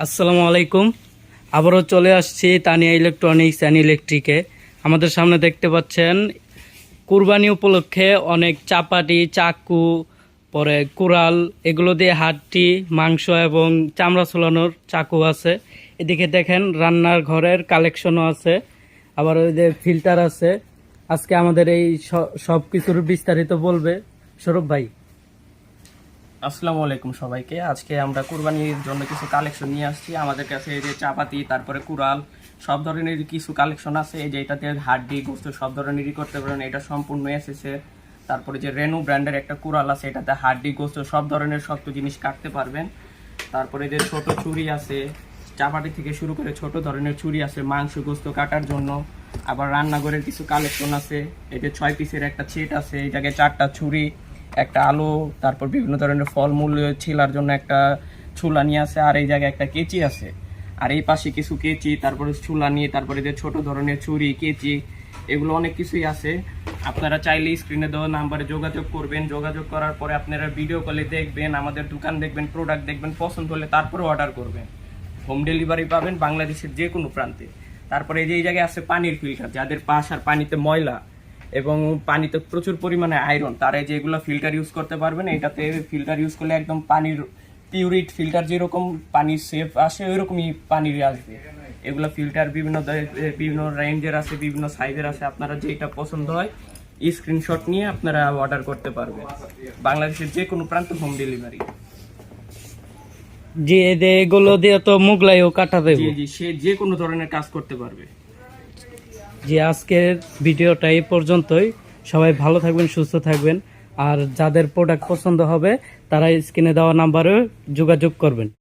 আসসালামু আলাইকুম। আবারও চলে আসছি তানিয়া ইলেকট্রনিক্স অ্যান্ড ইলেকট্রিকে। আমাদের সামনে দেখতে পাচ্ছেন কুরবানি উপলক্ষে অনেক চাপাটি, চাকু, পরে কুড়াল, এগুলো দিয়ে হাড্ডি, মাংস এবং চামড়া ছুলানোর চাকু আছে। এদিকে দেখেন রান্নার ঘরের কালেকশনও আছে, আবার ওই যে ফিল্টার আছে। আজকে আমাদের এই সব কিছুর বিস্তারিত বলবে সৌরভ ভাই। আসসালামু আলাইকুম সবাইকে। আজকে আমরা কুরবানির জন্য কিছু কালেকশন নিয়ে আসছি। আমাদের কাছে এই যে চাপাতি, তারপরে কুড়াল, সব ধরনের কিছু কালেকশন আছে। এই যে এটাতে হাড্ডি, গোস্ত সব ধরনেরই করতে পারেন। এটা সম্পূর্ণ এসেছে। তারপরে যে রেনু ব্র্যান্ডের একটা কুড়াল আছে, এটাতে হাড্ডি, গোস্ত সব ধরনের শক্ত জিনিস কাটতে পারবেন। তারপরে যে ছোট ছুরি আছে, চাপাটি থেকে শুরু করে ছোট ধরনের ছুরি আছে মাংস গোস্ত কাটার জন্য। আবার রান্নাঘরের কিছু কালেকশন আছে। এই যে 6 পিসের একটা সেট আছে, এই জায়গায় 4টা ছুরি, একটা আলু, তারপর বিভিন্ন ধরনের ফলমূল ছিলার জন্য একটা ছুলানি আছে, আর এই জায়গায় একটা কেচি আছে। আর এই পাশে কিছু কেচি, তারপরে ছুলানি, তারপরে যে ছোট ধরনের ছুরি, কেচি, এগুলো অনেক কিছুই আছে। আপনারা চাইলে স্ক্রিনে দেওয়া নাম্বারে যোগাযোগ করবেন। যোগাযোগ করার পরে আপনারা ভিডিও কলে দেখবেন, আমাদের দোকান দেখবেন, প্রোডাক্ট দেখবেন, পছন্দ হলে তারপরে অর্ডার করবেন। হোম ডেলিভারি পাবেন বাংলাদেশের যে কোনো প্রান্তে। তারপরে এই যে এই জায়গায় আছে পানির ফিল্টার, যাদের পাশ আর পানিতে ময়লা এবং পানিতে প্রচুর পরিমাণে আয়রন, তারা যে এগুলো ফিল্টার ইউজ করতে পারবেন। এটাতে ফিল্টার ইউজ করলে একদম পানির পিউরিট ফিল্টার যেরকম পানির সেফ আসে, ওইরকমই পানির আসবে। এগুলো ফিল্টার বিভিন্ন রেঞ্জের আছে, বিভিন্ন সাইজের আছে। আপনারা যেটা পছন্দ হয় স্ক্রিনশট নিয়ে আপনারা অর্ডার করতে পারবেন। বাংলাদেশের যে কোনো প্রান্ত হোম ডেলিভারি। জি, এগুলো দিয়ে তো মুগলাইও কাটা দেবে। জি জি, সে যে কোনো ধরনের কাজ করতে পারবে। জি, আজকের ভিডিওটা এই পর্যন্তই। সবাই ভালো থাকবেন, সুস্থ থাকবেন। আর যাদের প্রোডাক্ট পছন্দ হবে তারা স্ক্রিনে দেওয়া নাম্বারে যোগাযোগ করবেন।